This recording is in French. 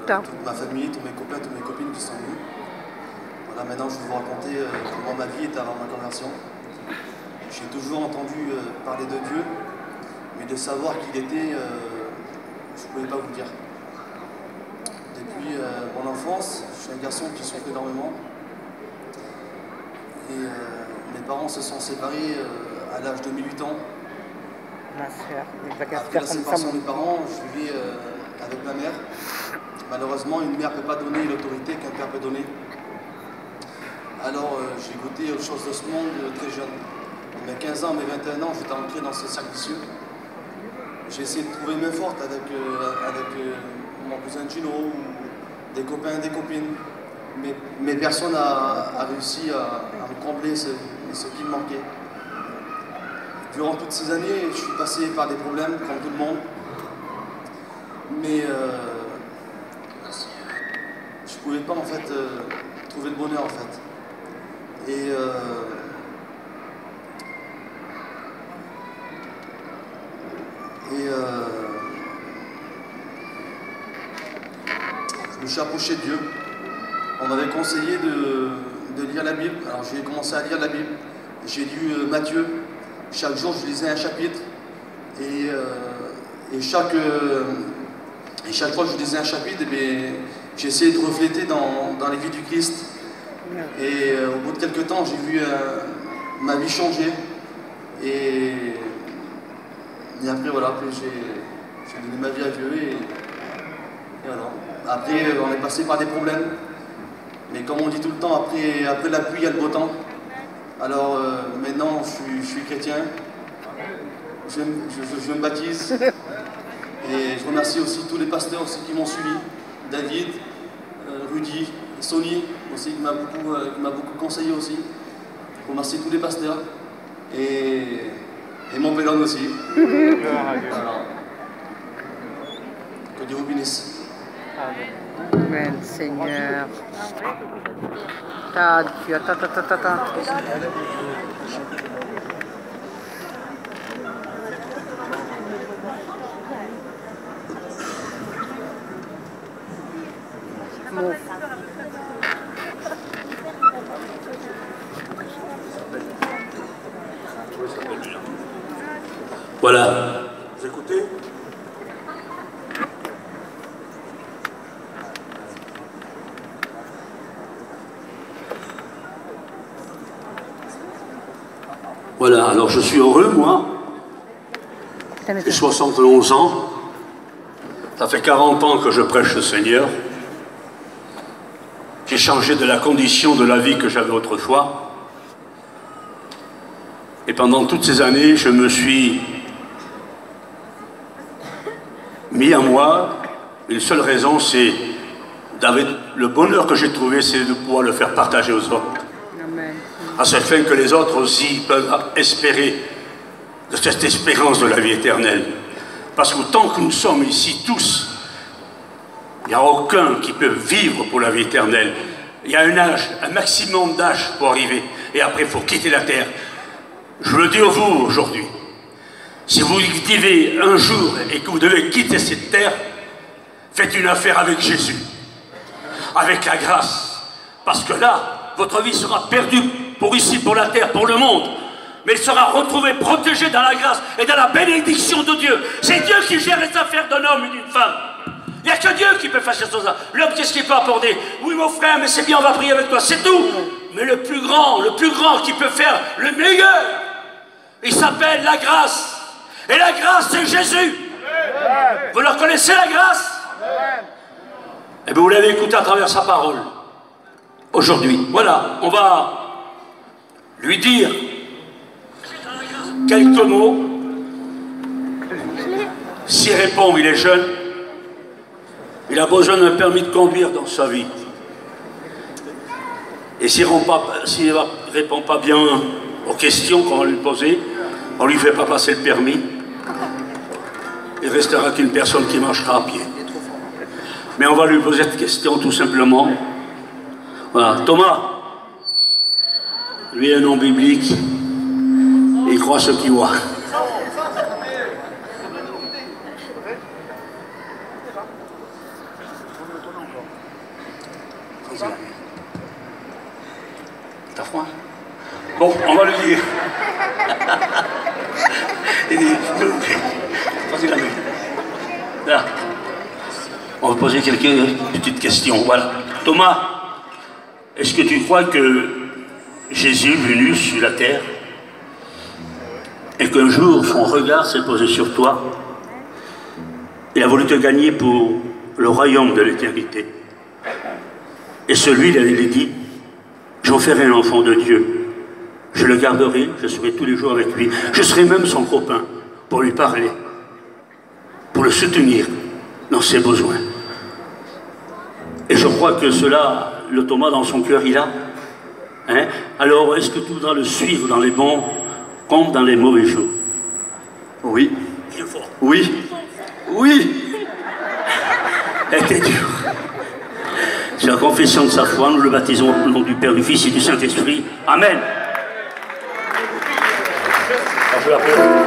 toute ma famille, tous mes copains, toutes mes copines qui sont venus. Voilà, maintenant je vais vous raconter comment ma vie était avant ma conversion. J'ai toujours entendu parler de Dieu, mais de savoir qui il était, je ne pouvais pas vous le dire. Depuis mon enfance, je suis un garçon qui souffre énormément. Et mes parents se sont séparés à l'âge de 8 ans. Après la séparation de mes parents, je vivais avec ma mère. Malheureusement, une mère ne peut pas donner l'autorité qu'un père peut donner. Alors j'ai goûté aux choses de ce monde très jeune. À mes 15 ans, mes 21 ans, j'étais entré dans ce cercle vicieux. J'ai essayé de trouver main forte avec mon cousin Gino, ou des copains et des copines. Mais personne n'a réussi à me combler ce qui me manquait. Durant toutes ces années, je suis passé par des problèmes, comme tout le monde. Mais je ne pouvais pas en fait trouver le bonheur en fait. Et je me suis approché de Dieu. On m'avait conseillé de lire la Bible. Alors j'ai commencé à lire la Bible. J'ai lu Matthieu. Chaque jour je lisais un chapitre. Et chaque fois que je lisais un chapitre, j'essayais de refléter dans les vies du Christ. Et au bout de quelques temps, j'ai vu ma vie changer. Et après, voilà, j'ai donné ma vie à Dieu. Et voilà. Après, on est passé par des problèmes. Mais comme on dit tout le temps, après la pluie, il y a le beau temps. Alors maintenant, je suis chrétien. Je me baptise. Et je remercie aussi tous les pasteurs aussi qui m'ont suivi. David, Rudy, Sony aussi qui m'a beaucoup conseillé aussi. Je remercie tous les pasteurs. Et mon pélon aussi. Voilà. Que Dieu vous bénisse. Amen, Seigneur. Ta Dieu, ta. Bon. Voilà. Vous écoutez? Voilà, alors je suis heureux, moi. J'ai 71 ans. Ça fait 40 ans que je prêche le Seigneur. J'ai changé de la condition de la vie que j'avais autrefois. Et pendant toutes ces années, je me suis mis à moi. Une seule raison, c'est le bonheur que j'ai trouvé, c'est de pouvoir le faire partager aux autres. À cette fin que les autres aussi peuvent espérer de cette espérance de la vie éternelle. Parce que tant que nous sommes ici tous, il n'y a aucun qui peut vivre pour la vie éternelle. Il y a un âge, un maximum d'âge pour arriver. Et après, il faut quitter la terre. Je le dis à vous aujourd'hui. Si vous vivez un jour et que vous devez quitter cette terre, faites une affaire avec Jésus. Avec la grâce. Parce que là, votre vie sera perdue pour ici, pour la terre, pour le monde. Mais elle sera retrouvée, protégée dans la grâce et dans la bénédiction de Dieu. C'est Dieu qui gère les affaires d'un homme et d'une femme. Il n'y a que Dieu qui peut faire cette chose-là. L'homme, qu'est-ce qu'il peut apporter? Oui, mon frère, mais c'est bien, on va prier avec toi, c'est tout. Mais le plus grand qui peut faire le meilleur, il s'appelle la grâce. Et la grâce, c'est Jésus. Vous le connaissez, la grâce? Eh bien, vous l'avez écouté à travers sa parole. Aujourd'hui, voilà, on va lui dire quelques mots. S'il répond, il est jeune. Il a besoin d'un permis de conduire dans sa vie. Et s'il ne répond pas bien aux questions qu'on va lui poser, on ne lui fait pas passer le permis. Il restera qu'une personne qui marchera à pied. Mais on va lui poser cette question tout simplement. Voilà, Thomas, lui est un nom biblique, il croit ce qu'il voit. T'as froid? Bon, on va le dire. Il dit, vas-y la main. Là. On va poser quelques petites questions. Voilà. Thomas, est-ce que tu crois que Jésus est venu sur la terre et qu'un jour son regard s'est posé sur toi? Il a voulu te gagner pour le royaume de l'éternité. Et celui-là, il a dit, j'en ferai un enfant de Dieu. Je le garderai, je serai tous les jours avec lui. Je serai même son copain pour lui parler, pour le soutenir dans ses besoins. Et je crois que cela, le Thomas dans son cœur, il a. Hein? Alors, est-ce que tu voudras le suivre dans les bons comme dans les mauvais jours? Oui. Bien fort. Oui. Oui. Elle était dure. C'est la confession de sa foi, nous le baptisons au nom du Père, du Fils et du Saint-Esprit. Amen. Alors, je l'appelle.